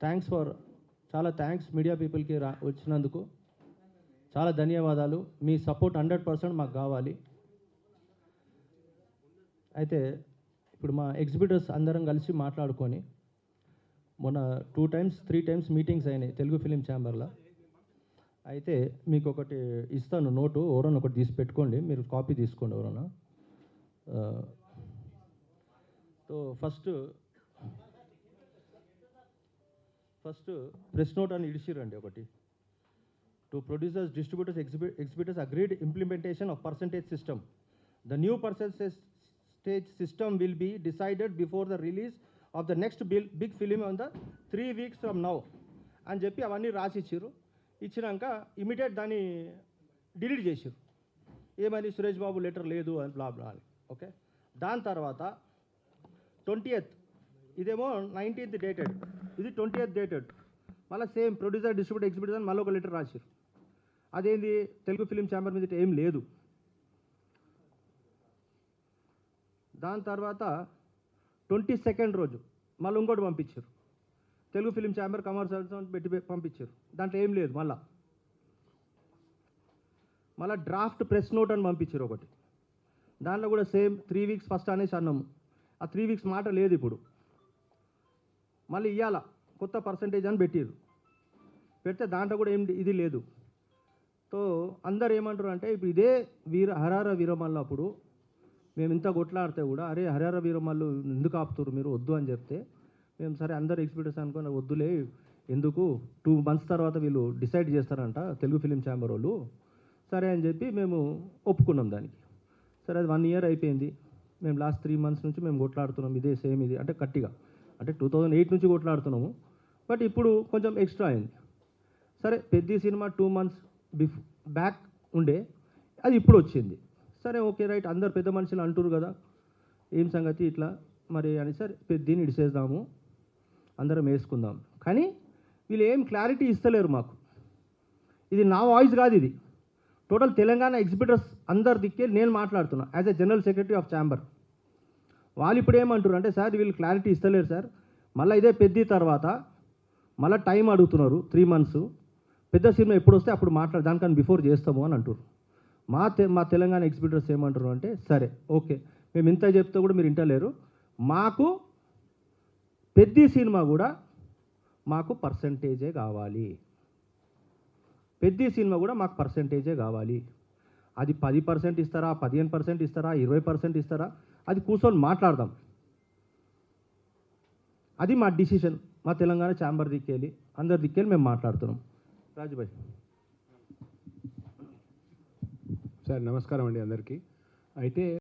Thanks for చాలా thanks media పీపుల్కి వచ్చినందుకు చాలా ధన్యవాదాలు. మీ సపోర్ట్ 100% మాకు కావాలి. అయితే ఇప్పుడు మా ఎగ్జిబిటర్స్ అందరం కలిసి మాట్లాడుకొని మొన్న 2 times 3 times మీటింగ్స్ అయినాయి తెలుగు ఫిలిం ఛాంబర్లో. అయితే మీకు ఒకటి ఇస్తాను నోటు, ఎవరన్నా ఒకటి తీసి పెట్టుకోండి, మీరు కాపీ తీసుకోండి ఎవరన్నా. సో ఫస్ట్ ప్రెస్ నోట్ అని ఇడిచిరండి ఒకటి. To producers, distributors, exhibitors agreed implementation of percentage system. The new percentage system will be decided before the release of the next big film on the 3 weeks from now అని చెప్పి అవన్నీ రాసి ఇచ్చినాక immediate దాన్ని delete చేసిరు. ఏమని Suresh Babu letter లేదు అని బ్లా బ్లా అని. ఓకే, దాని తర్వాత 20th, ఇదేమో 19th డేటెడ్, ఇది 20th డేటెడ్. మళ్ళీ సేమ్ ప్రొడ్యూసర్, డిస్ట్రిబ్యూటర్, ఎగ్జిబిటర్ అని మళ్ళీ ఒక లెటర్ రాసిరు. అదేంది తెలుగు ఫిలిం ఛాంబర్ మీద ఏం లేదు. దాని తర్వాత 22nd రోజు మళ్ళీ ఇంకోటి పంపించారు, తెలుగు ఫిలిం ఛాంబర్ కమర్షియల్ పెట్టి పంపించారు. దాంట్లో ఏం లేదు. మళ్ళీ డ్రాఫ్ట్ ప్రెస్ నోట్ అని పంపించారు ఒకటి. దాంట్లో కూడా సేమ్ 3 weeks ఫస్ట్ అనేసి అన్నాము. ఆ 3 weeks మాట లేదు ఇప్పుడు. మళ్ళీ ఇవాళ కొత్త పర్సంటేజ్ అని పెట్టారు. పెడితే దాంట్లో కూడా ఏం ఇది లేదు. సో అందరు ఏమంటారు అంటే ఇప్పుడు ఇదే హరహర వీరమల్లు అప్పుడు మేము ఇంత కొట్లాడితే కూడా అరే హరహర వీరమల్లు ఎందుకు ఆపుతారు మీరు, వద్దు అని చెప్తే మేము సరే అందరు ఎగ్జిబిటర్స్ అనుకుని వద్దులే, ఎందుకు 2 months తర్వాత వీళ్ళు డిసైడ్ చేస్తారంట తెలుగు ఫిలిం ఛాంబర్ వాళ్ళు, సరే అని చెప్పి మేము ఒప్పుకున్నాం దానికి. సరే అది 1 year అయిపోయింది. మేము లాస్ట్ 3 months నుంచి మేము కొట్లాడుతున్నాం ఇదే సేమ్ ఇది, అంటే గట్టిగా, అంటే 2008 నుంచి కొట్లాడుతున్నాము. బట్ ఇప్పుడు కొంచెం ఎక్స్ట్రా అయింది. సరే పెద్ద సినిమా 2 months బ్యాక్ ఉండే, అది ఇప్పుడు వచ్చింది. సరే ఓకే రైట్, అందరు పెద్ద మనుషులు అంటారు కదా ఏం సంగతి ఇట్లా మరి అని, సరే పెద్దని ఇడిసేద్దాము అందరం వేసుకుందాం. కానీ వీళ్ళు ఏం క్లారిటీ ఇస్తలేరు మాకు. ఇది నా వాయిస్ కాదు, ఇది టోటల్ తెలంగాణ ఎగ్జిబిటర్స్ అందరు దిక్కే నేను మాట్లాడుతున్నా as a general secretary of chamber. వాళ్ళు ఇప్పుడు ఏమంటారు అంటే సార్ వీళ్ళు క్లారిటీ ఇస్తలేరు సార్, మళ్ళీ ఇదే పెద్ద తర్వాత మళ్ళీ టైం అడుగుతున్నారు 3 months, పెద్ద సినిమా ఎప్పుడు వస్తే అప్పుడు దానికన్నా బిఫోర్ చేస్తాము అని అంటారు. మా తెలంగాణ ఎగ్జిబిటర్స్ ఏమంటారు అంటే సరే ఓకే మేము ఇంత చెప్తే కూడా మీరు ఇంటలేరు, మాకు పెద్ద సినిమా కూడా మాకు పర్సంటేజే కావాలి, పెద్ద సినిమా కూడా మాకు పర్సంటేజే కావాలి. అది 10% ఇస్తారా, 15% ఇస్తారా, 20% ఇస్తారా, అది కూర్చొని మాట్లాడదాం. అది మా డిసిషన్. మా తెలంగాణ ఛాంబర్ దిక్కేళ్ళి అందరి దిక్కేళ్ళి మేము మాట్లాడుతున్నాం. రాజుభాయ్ సార్ నమస్కారం అండి అందరికీ. అయితే